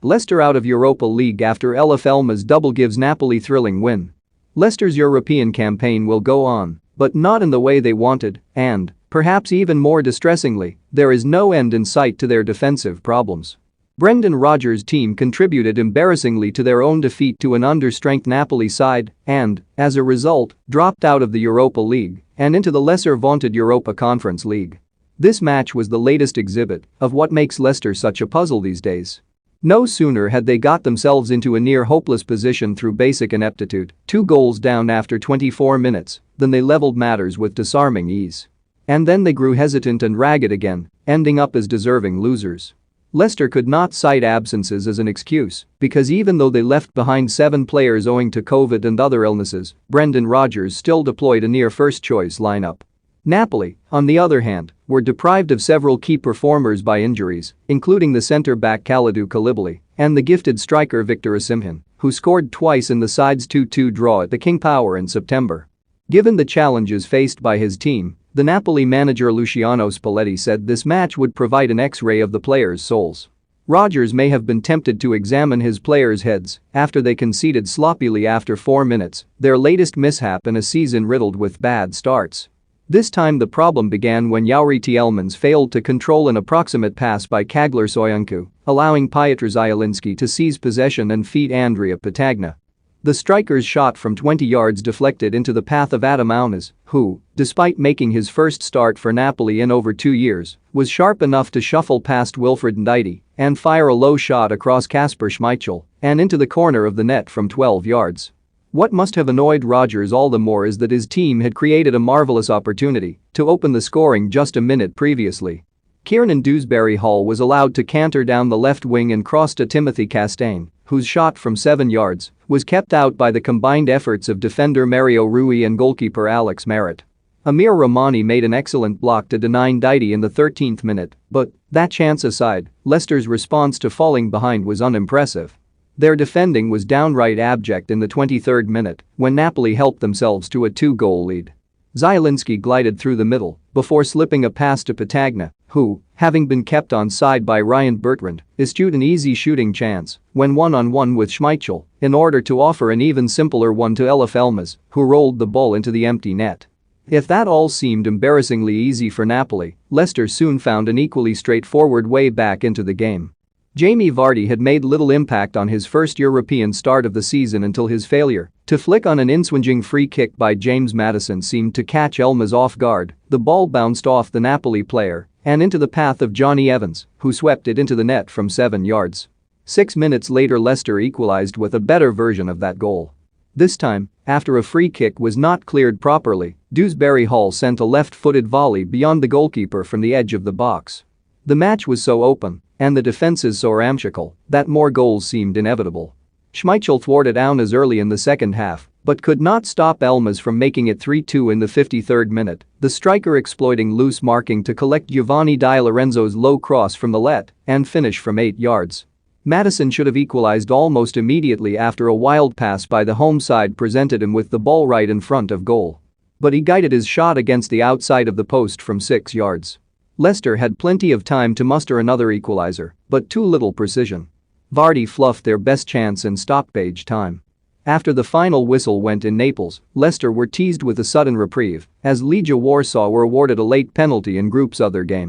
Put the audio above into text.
Leicester out of Europa League after Elif Elmas double gives Napoli thrilling win. Leicester's European campaign will go on, but not in the way they wanted, and, perhaps even more distressingly, there is no end in sight to their defensive problems. Brendan Rodgers' team contributed embarrassingly to their own defeat to an understrength Napoli side and, as a result, dropped out of the Europa League and into the lesser-vaunted Europa Conference League. This match was the latest exhibit of what makes Leicester such a puzzle these days. No sooner had they got themselves into a near-hopeless position through basic ineptitude, 2 goals down after 24 minutes, than they leveled matters with disarming ease. And then they grew hesitant and ragged again, ending up as deserving losers. Leicester could not cite absences as an excuse because even though they left behind 7 players owing to COVID and other illnesses, Brendan Rodgers still deployed a near first-choice lineup. Napoli, on the other hand, were deprived of several key performers by injuries, including the centre-back Kalidou Koulibaly and the gifted striker Victor Osimhen, who scored twice in the side's 2-2 draw at the King Power in September. Given the challenges faced by his team, the Napoli manager Luciano Spalletti said this match would provide an X-ray of the players' souls. Rodgers may have been tempted to examine his players' heads after they conceded sloppily after 4 minutes, their latest mishap in a season riddled with bad starts. This time the problem began when Elif Elmas failed to control an approximate pass by Kagler Soyuncu, allowing Piotr Zielinski to seize possession and feed Andrea Patagna. The striker's shot from 20 yards deflected into the path of Adam Aunas, who, despite making his first start for Napoli in over 2 years, was sharp enough to shuffle past Wilfried Ndidi and fire a low shot across Kasper Schmeichel and into the corner of the net from 12 yards. What must have annoyed Rodgers all the more is that his team had created a marvelous opportunity to open the scoring just a minute previously. Kiernan Dewsbury-Hall was allowed to canter down the left wing and cross to Timothy Castagne, whose shot from 7 yards was kept out by the combined efforts of defender Mario Rui and goalkeeper Alex Merritt. Amir Rahmani made an excellent block to deny Ndidi in the 13th minute, but, that chance aside, Leicester's response to falling behind was unimpressive. Their defending was downright abject in the 23rd minute when Napoli helped themselves to a 2-goal lead. Zielinski glided through the middle before slipping a pass to Patagna, who, having been kept onside by Ryan Bertrand, eschewed an easy shooting chance when one-on-one with Schmeichel in order to offer an even simpler one to Elif Elmas, who rolled the ball into the empty net. If that all seemed embarrassingly easy for Napoli, Leicester soon found an equally straightforward way back into the game. Jamie Vardy had made little impact on his first European start of the season until his failure to flick on an in-swinging free kick by James Maddison seemed to catch Elmas off guard. The ball bounced off the Napoli player and into the path of Johnny Evans, who swept it into the net from 7 yards. 6 minutes later Leicester equalized with a better version of that goal. This time, after a free kick was not cleared properly, Dewsbury-Hall sent a left-footed volley beyond the goalkeeper from the edge of the box. The match was so open and the defenses so ramshackle that more goals seemed inevitable. Schmeichel thwarted Aunas early in the second half but could not stop Elmas from making it 3-2 in the 53rd minute, the striker exploiting loose marking to collect Giovanni Di Lorenzo's low cross from the let and finish from 8 yards. Maddison should have equalized almost immediately after a wild pass by the home side presented him with the ball right in front of goal. But he guided his shot against the outside of the post from 6 yards. Leicester had plenty of time to muster another equalizer, but too little precision. Vardy fluffed their best chance in stoppage time. After the final whistle went in Naples, Leicester were teased with a sudden reprieve as Legia Warsaw were awarded a late penalty in group's other game.